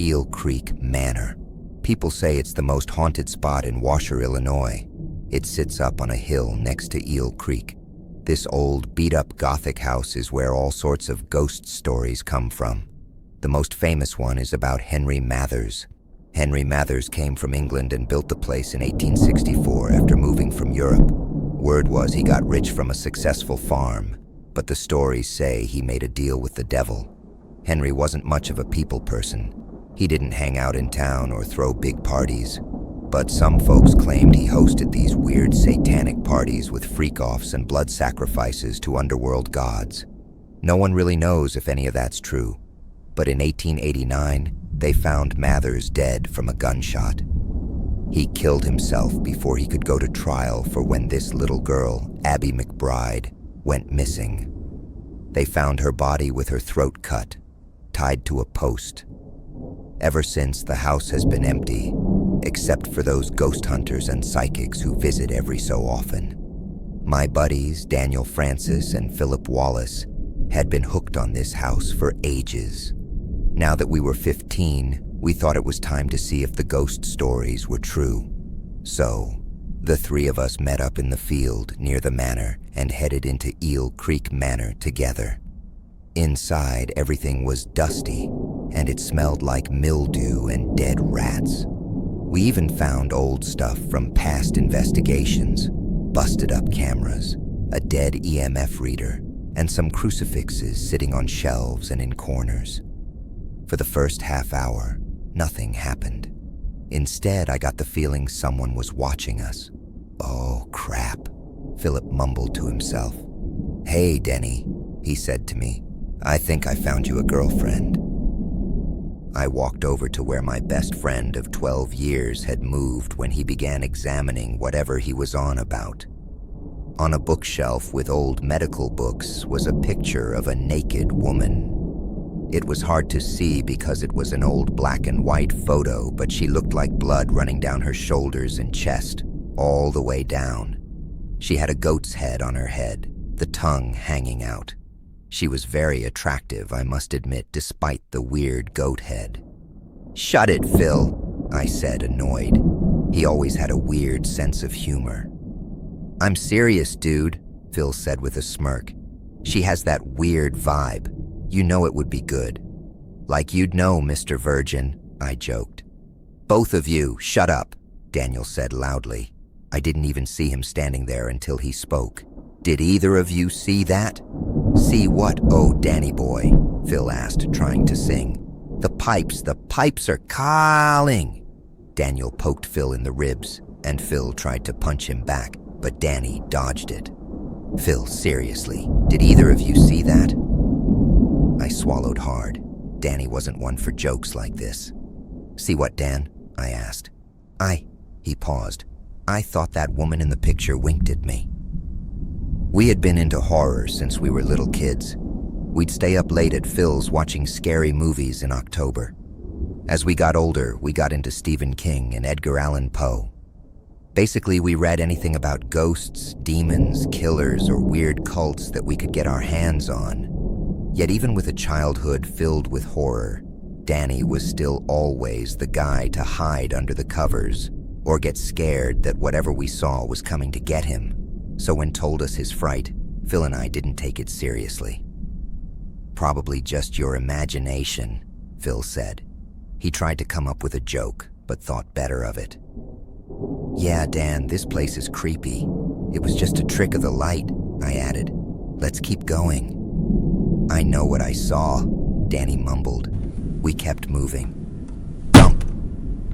Eel Creek Manor. People say it's the most haunted spot in Washer, Illinois. It sits up on a hill next to Eel Creek. This old, beat-up Gothic house is where all sorts of ghost stories come from. The most famous one is about Henry Mathers. Henry Mathers came from England and built the place in 1864 after moving from Europe. Word was he got rich from a successful farm, but the stories say he made a deal with the devil. Henry wasn't much of a people person. He didn't hang out in town or throw big parties, but some folks claimed he hosted these weird satanic parties with freak-offs and blood sacrifices to underworld gods. No one really knows if any of that's true, but in 1889, they found Mathers dead from a gunshot. He killed himself before he could go to trial for when this little girl, Abby McBride, went missing. They found her body with her throat cut, tied to a post. Ever since, the house has been empty, except for those ghost hunters and psychics who visit every so often. My buddies, Daniel Francis and Philip Wallace, had been hooked on this house for ages. Now that we were 15, we thought it was time to see if the ghost stories were true. So, the three of us met up in the field near the manor and headed into Eel Creek Manor together. Inside, everything was dusty, and it smelled like mildew and dead rats. We even found old stuff from past investigations, busted-up cameras, a dead EMF reader, and some crucifixes sitting on shelves and in corners. For the first half hour, nothing happened. Instead, I got the feeling someone was watching us. "Oh, crap," Philip mumbled to himself. "Hey, Denny," he said to me. "I think I found you a girlfriend." I walked over to where my best friend of 12 years had moved when he began examining whatever he was on about. On a bookshelf with old medical books was a picture of a naked woman. It was hard to see because it was an old black and white photo, but she looked like blood running down her shoulders and chest, all the way down. She had a goat's head on her head, the tongue hanging out. She was very attractive, I must admit, despite the weird goat head. "Shut it, Phil," I said, annoyed. He always had a weird sense of humor. "I'm serious, dude," Phil said with a smirk. "She has that weird vibe. You know it would be good." "Like you'd know, Mr. Virgin," I joked. "Both of you, shut up," Daniel said loudly. I didn't even see him standing there until he spoke. "Did either of you see that?" "See what, oh Danny boy?" Phil asked, trying to sing. The pipes are calling." Daniel poked Phil in the ribs, and Phil tried to punch him back, but Danny dodged it. "Phil, seriously, did either of you see that?" I swallowed hard. Danny wasn't one for jokes like this. "See what, Dan?" I asked. He paused. "I thought that woman in the picture winked at me." We had been into horror since we were little kids. We'd stay up late at Phil's watching scary movies in October. As we got older, we got into Stephen King and Edgar Allan Poe. Basically, we read anything about ghosts, demons, killers, or weird cults that we could get our hands on. Yet even with a childhood filled with horror, Danny was still always the guy to hide under the covers or get scared that whatever we saw was coming to get him. So when told us his fright, Phil and I didn't take it seriously. "Probably just your imagination," Phil said. He tried to come up with a joke, but thought better of it. "Yeah, Dan, this place is creepy. It was just a trick of the light," I added. "Let's keep going." "I know what I saw," Danny mumbled. We kept moving. Thump!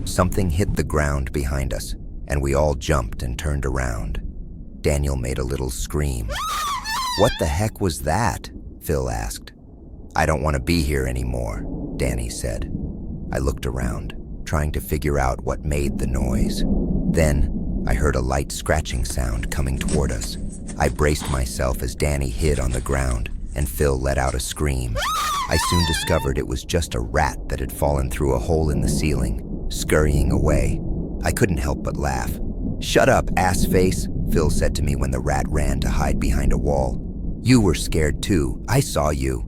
Something hit the ground behind us, and we all jumped and turned around. Daniel made a little scream. "What the heck was that?" Phil asked. "I don't want to be here anymore," Danny said. I looked around, trying to figure out what made the noise. Then, I heard a light scratching sound coming toward us. I braced myself as Danny hid on the ground, and Phil let out a scream. I soon discovered it was just a rat that had fallen through a hole in the ceiling, scurrying away. I couldn't help but laugh. "Shut up, ass face," Phil said to me when the rat ran to hide behind a wall. "You were scared too. I saw you."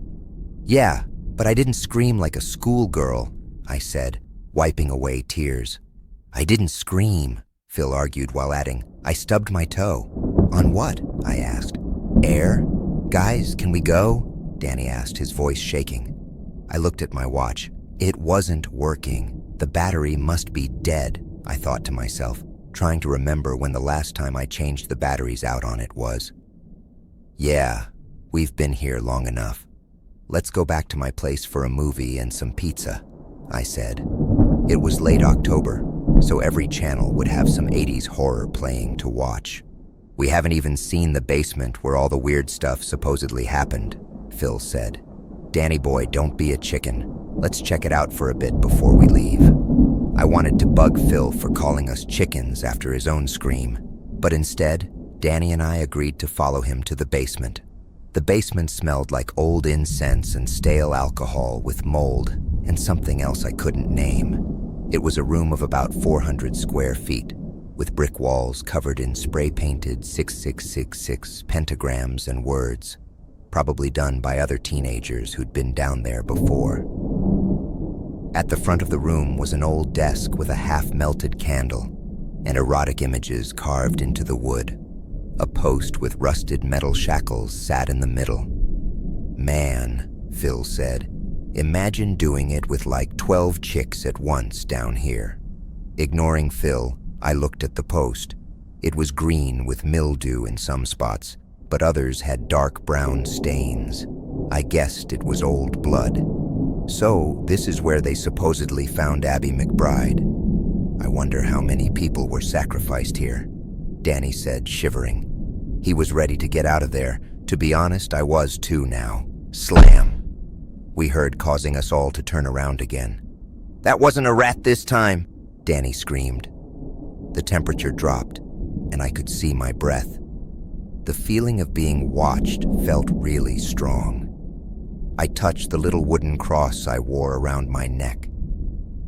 "Yeah, but I didn't scream like a schoolgirl," I said, wiping away tears. I didn't scream, Phil argued while adding, I stubbed my toe. On what? I asked. Air? Guys, can we go? Danny asked, his voice shaking. I looked at my watch. It wasn't working. The battery must be dead, I thought to myself, trying to remember when the last time I changed the batteries out on it was. Yeah, we've been here long enough. Let's go back to my place for a movie and some pizza, I said. It was late October, so every channel would have some 80s horror playing to watch. We haven't even seen the basement where all the weird stuff supposedly happened, Phil said. Danny boy, don't be a chicken. Let's check it out for a bit before we leave. I wanted to bug Phil for calling us chickens after his own scream, but instead, Danny and I agreed to follow him to the basement. The basement smelled like old incense and stale alcohol with mold and something else I couldn't name. It was a room of about 400 square feet, with brick walls covered in spray-painted 6666 pentagrams and words, probably done by other teenagers who'd been down there before. At the front of the room was an old desk with a half-melted candle and erotic images carved into the wood. A post with rusted metal shackles sat in the middle. Man, Phil said, imagine doing it with like 12 chicks at once down here. Ignoring Phil, I looked at the post. It was green with mildew in some spots, but others had dark brown stains. I guessed it was old blood. So, this is where they supposedly found Abby McBride. I wonder how many people were sacrificed here, Danny said, shivering. He was ready to get out of there. To be honest, I was too now. Slam! We heard, causing us all to turn around again. That wasn't a rat this time, Danny screamed. The temperature dropped, and I could see my breath. The feeling of being watched felt really strong. I touched the little wooden cross I wore around my neck.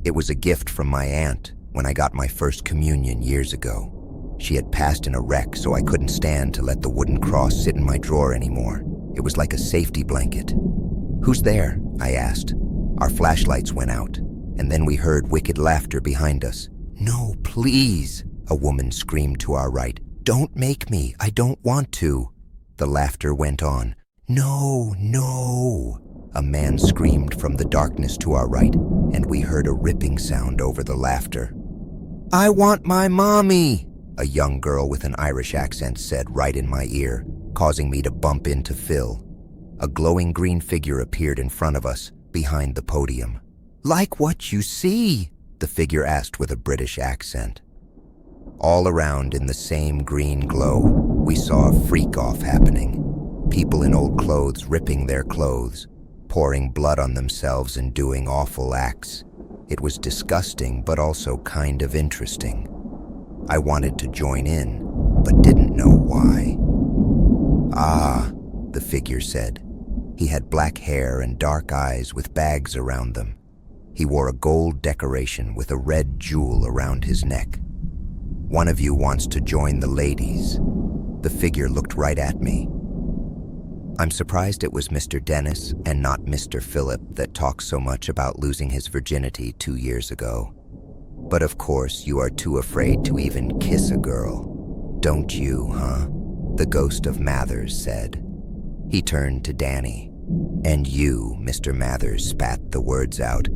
It was a gift from my aunt when I got my first communion years ago. She had passed in a wreck, so I couldn't stand to let the wooden cross sit in my drawer anymore. It was like a safety blanket. Who's there? I asked. Our flashlights went out, and then we heard wicked laughter behind us. No, please, a woman screamed to our right. Don't make me, I don't want to. The laughter went on. No, no, a man screamed from the darkness to our right, and we heard a ripping sound over the laughter. I want my mommy, a young girl with an Irish accent said right in my ear, causing me to bump into Phil. A glowing green figure appeared in front of us, behind the podium. Like what you see? The figure asked with a British accent. All around in the same green glow, we saw a freak-off happening. People in old clothes ripping their clothes, pouring blood on themselves and doing awful acts. It was disgusting, but also kind of interesting. I wanted to join in, but didn't know why. Ah, the figure said. He had black hair and dark eyes with bags around them. He wore a gold decoration with a red jewel around his neck. One of you wants to join the ladies. The figure looked right at me. I'm surprised it was Mr. Dennis and not Mr. Philip that talked so much about losing his virginity 2 years ago. But of course, you are too afraid to even kiss a girl. Don't you, huh? The ghost of Mathers said. He turned to Danny. And you, Mr. Mathers, spat the words out.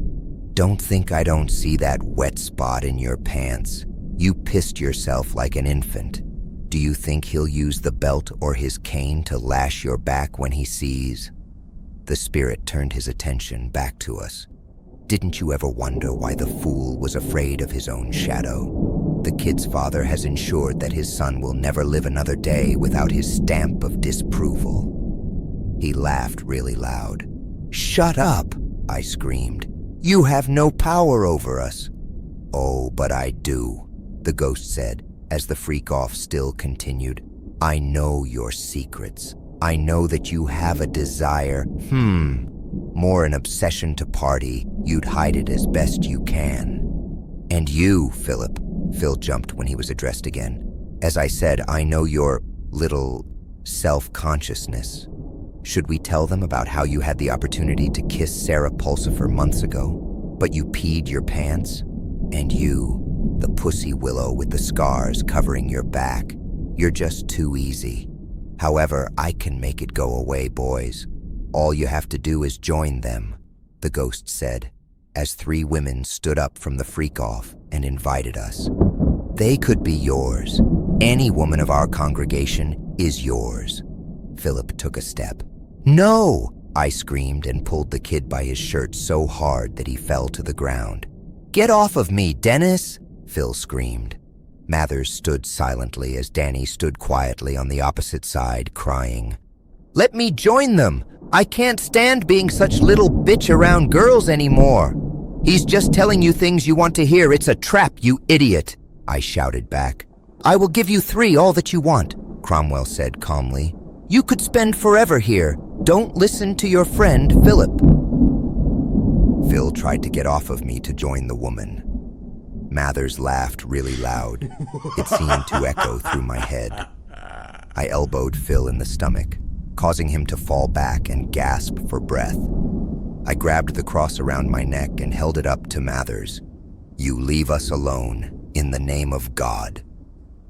Don't think I don't see that wet spot in your pants. You pissed yourself like an infant. Do you think he'll use the belt or his cane to lash your back when he sees? The spirit turned his attention back to us. Didn't you ever wonder why the fool was afraid of his own shadow? The kid's father has ensured that his son will never live another day without his stamp of disapproval. He laughed really loud. Shut up, I screamed. You have no power over us. Oh, but I do, the ghost said, as the freak-off still continued. I know your secrets. I know that you have a desire, more an obsession to party. You'd hide it as best you can. And you, Philip, Phil jumped when he was addressed again. As I said, I know your little self-consciousness. Should we tell them about how you had the opportunity to kiss Sarah Pulsifer months ago? But you peed your pants? And you, the pussy willow with the scars covering your back, you're just too easy. However, I can make it go away, boys. All you have to do is join them, the ghost said, as 3 women stood up from the freak-off and invited us. They could be yours. Any woman of our congregation is yours. Philip took a step. No! I screamed and pulled the kid by his shirt so hard that he fell to the ground. Get off of me, Dennis! Phil screamed. Mathers stood silently as Danny stood quietly on the opposite side, crying. Let me join them! I can't stand being such little bitch around girls anymore. He's just telling you things you want to hear. It's a trap, you idiot, I shouted back. I will give you 3, all that you want, Cromwell said calmly. You could spend forever here. Don't listen to your friend, Philip. Phil tried to get off of me to join the woman. Mathers laughed really loud. It seemed to echo through my head. I elbowed Phil in the stomach, causing him to fall back and gasp for breath. I grabbed the cross around my neck and held it up to Mathers. You leave us alone, in the name of God.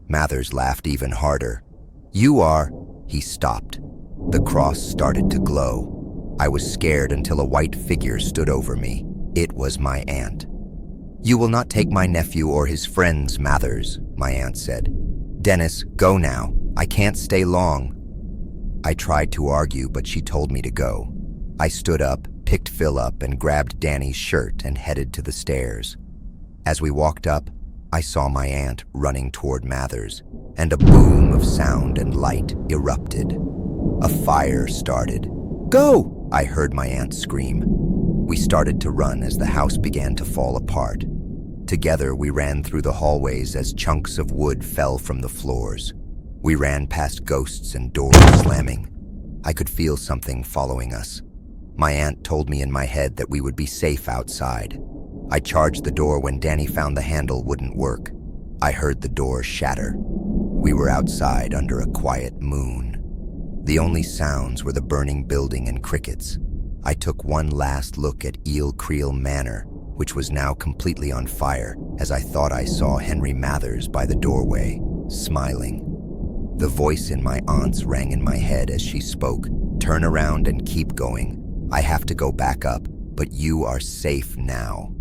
Mathers laughed even harder. You are... He stopped. The cross started to glow. I was scared until a white figure stood over me. It was my aunt. You will not take my nephew or his friends, Mathers, my aunt said. Dennis, go now. I can't stay long. I tried to argue, but she told me to go. I stood up, picked Phil up, and grabbed Danny's shirt and headed to the stairs. As we walked up, I saw my aunt running toward Mathers, and a boom of sound and light erupted. A fire started. Go! I heard my aunt scream. We started to run as the house began to fall apart. Together, we ran through the hallways as chunks of wood fell from the floors. We ran past ghosts and doors slamming. I could feel something following us. My aunt told me in my head that we would be safe outside. I charged the door when Danny found the handle wouldn't work. I heard the door shatter. We were outside under a quiet moon. The only sounds were the burning building and crickets. I took one last look at Manor, which was now completely on fire, as I thought I saw Henry Mathers by the doorway, smiling. The voice in my aunt's rang in my head as she spoke. Turn around and keep going. I have to go back up, but you are safe now.